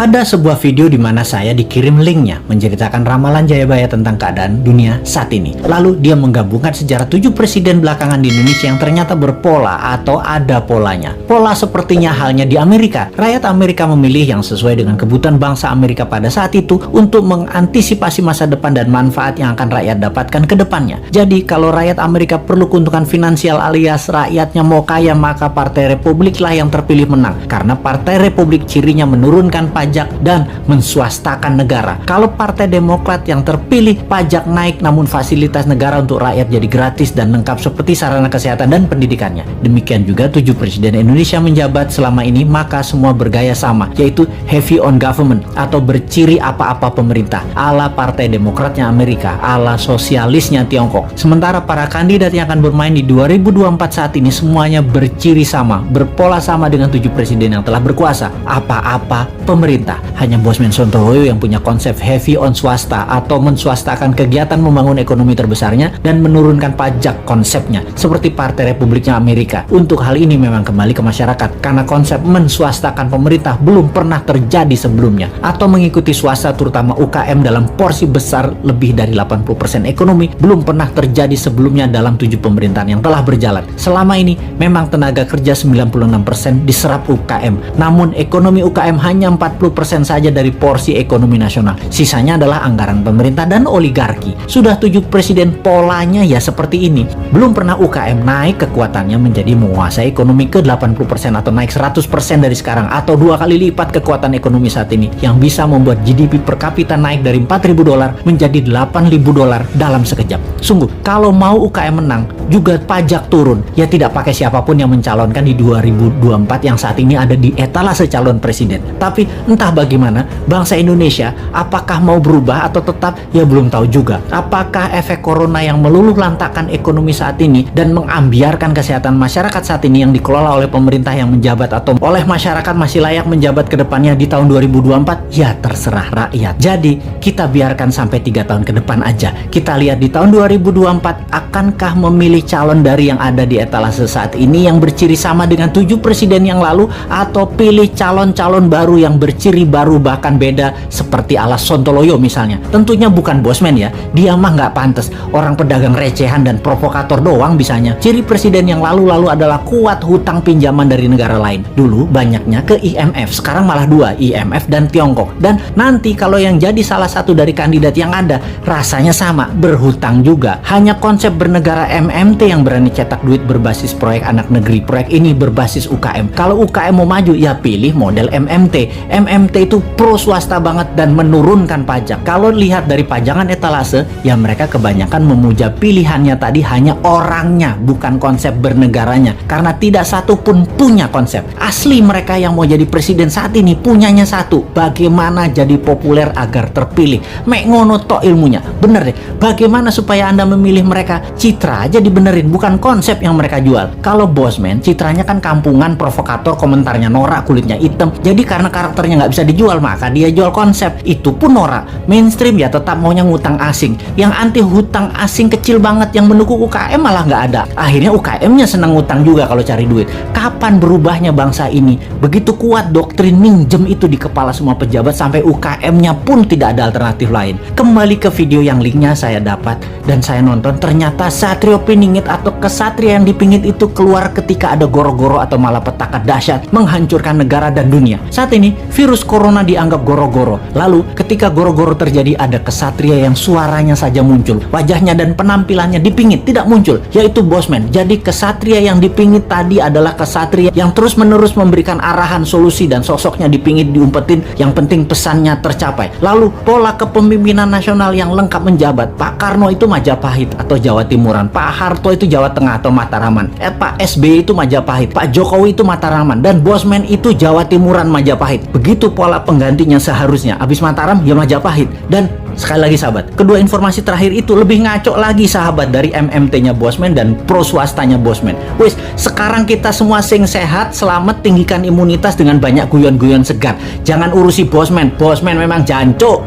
Ada sebuah video di mana saya dikirim linknya menceritakan ramalan Jayabaya tentang keadaan dunia saat ini. Lalu dia menggabungkan sejarah 7 presiden belakangan di Indonesia yang ternyata berpola atau ada polanya. Pola sepertinya halnya di Amerika. Rakyat Amerika memilih yang sesuai dengan kebutuhan bangsa Amerika pada saat itu untuk mengantisipasi masa depan dan manfaat yang akan rakyat dapatkan ke depannya. Jadi kalau rakyat Amerika perlu keuntungan finansial alias rakyatnya mau kaya, maka Partai Republik lah yang terpilih menang. Karena Partai Republik cirinya menurunkan pajak dan menswastakan negara. Kalau Partai Demokrat yang terpilih, pajak naik namun fasilitas negara untuk rakyat jadi gratis dan lengkap seperti sarana kesehatan dan pendidikannya. Demikian juga 7 presiden Indonesia menjabat selama ini, maka semua bergaya sama, yaitu heavy on government atau berciri apa-apa pemerintah, ala Partai Demokratnya Amerika, ala sosialisnya Tiongkok. Sementara para kandidat yang akan bermain di 2024 saat ini semuanya berciri sama, berpola sama dengan 7 presiden yang telah berkuasa, apa-apa pemerintah. Hanya Bosman Sontoloyo yang punya konsep heavy on swasta atau menswastakan kegiatan membangun ekonomi terbesarnya dan menurunkan pajak konsepnya seperti Partai Republiknya Amerika. Untuk hal ini memang kembali ke masyarakat karena konsep menswastakan pemerintah belum pernah terjadi sebelumnya, atau mengikuti swasta terutama UKM dalam porsi besar lebih dari 80% ekonomi belum pernah terjadi sebelumnya dalam 7 pemerintahan yang telah berjalan. Selama ini memang tenaga kerja 96% diserap UKM, namun ekonomi UKM hanya 40% saja dari porsi ekonomi nasional. Sisanya adalah anggaran pemerintah dan oligarki. Sudah 7 presiden polanya ya seperti ini. Belum pernah UKM naik kekuatannya menjadi menguasai ekonomi ke 80% atau naik 100% dari sekarang, atau 2 kali lipat kekuatan ekonomi saat ini yang bisa membuat GDP per kapita naik dari $4.000 menjadi $8.000 dalam sekejap. Sungguh, kalau mau UKM menang, juga pajak turun. Ya tidak pakai siapapun yang mencalonkan di 2024 yang saat ini ada di etalase calon presiden. Tapi entah bagaimana, bangsa Indonesia apakah mau berubah atau tetap, ya belum tahu juga. Apakah efek corona yang meluluh lantakkan ekonomi saat ini dan mengambiarkan kesehatan masyarakat saat ini yang dikelola oleh pemerintah yang menjabat atau oleh masyarakat masih layak menjabat ke depannya di tahun 2024? Ya terserah rakyat. Jadi kita biarkan sampai 3 tahun ke depan aja. Kita lihat di tahun 2024 akankah memilih calon dari yang ada di etalase saat ini yang berciri sama dengan 7 presiden yang lalu, atau pilih calon-calon baru yang berciri baru bahkan beda seperti ala Sontoloyo misalnya. Tentunya bukan Bosman ya, dia mah nggak pantas, orang pedagang recehan dan provokator doang bisanya. Ciri presiden yang lalu-lalu adalah kuat hutang pinjaman dari negara lain. Dulu banyaknya ke IMF, sekarang malah 2, IMF dan Tiongkok. Dan nanti kalau yang jadi salah satu dari kandidat yang ada, rasanya sama, berhutang juga. Hanya konsep bernegara MMT yang berani cetak duit berbasis proyek anak negeri. Proyek ini berbasis UKM. Kalau UKM mau maju, ya pilih model MMT. MMT itu pro swasta banget dan menurunkan pajak. Kalau lihat dari pajangan etalase, ya mereka kebanyakan memuja pilihannya tadi hanya orangnya, bukan konsep bernegaranya. Karena tidak satu pun punya konsep. Asli mereka yang mau jadi presiden saat ini punyanya satu, bagaimana jadi populer agar terpilih. Mek ngono tok ilmunya. Bener deh, bagaimana supaya Anda memilih mereka? Citra aja dibenerin, bukan konsep yang mereka jual. Kalau Bosman, citranya kan kampungan, provokator, komentarnya norak, kulitnya hitam. Jadi karena karakternya nggak bisa dijual, maka dia jual konsep. Itu pun norak. Mainstream ya tetap maunya ngutang asing. Yang anti hutang asing kecil banget, yang mendukung UKM malah nggak ada. Akhirnya UKM-nya senang ngutang juga kalau cari duit. Kapan berubahnya bangsa ini? Begitu kuat doktrin minjem itu di kepala semua pejabat sampai UKM-nya pun tidak ada alternatif lain. Kembali ke video yang linknya saya dapat dan saya nonton, ternyata Satrio Piningit atau kesatria yang dipingit itu keluar ketika ada goro-goro atau malapetaka dahsyat menghancurkan negara dan dunia. Saat ini virus corona dianggap goro-goro. Lalu ketika goro-goro terjadi, ada kesatria yang suaranya saja muncul, wajahnya dan penampilannya dipingit tidak muncul, yaitu Bosman. Jadi kesatria yang dipingit tadi adalah kesatria yang terus-menerus memberikan arahan, solusi, dan sosoknya dipingit, diumpetin, yang penting pesannya tercapai. Lalu pola kepemimpinan nasional yang lengkap menjabat. Pak Karno itu Majapahit atau Jawa Timuran, Pak Harto itu Jawa Tengah atau Mataraman, Pak SBY itu Majapahit, Pak Jokowi itu Mataraman, dan Bosman itu Jawa Timuran Majapahit. Begitu pola penggantinya seharusnya. Habis Mataram ya Majapahit. Dan sekali lagi sahabat, kedua informasi terakhir itu lebih ngaco lagi sahabat dari MMT-nya Bosman dan pro swastanya Bosman. Wis, sekarang kita semua sing sehat, selamat, tinggikan imunitas dengan banyak guyon-guyon segar. Jangan urusi Bosman. Bosman memang jancuk.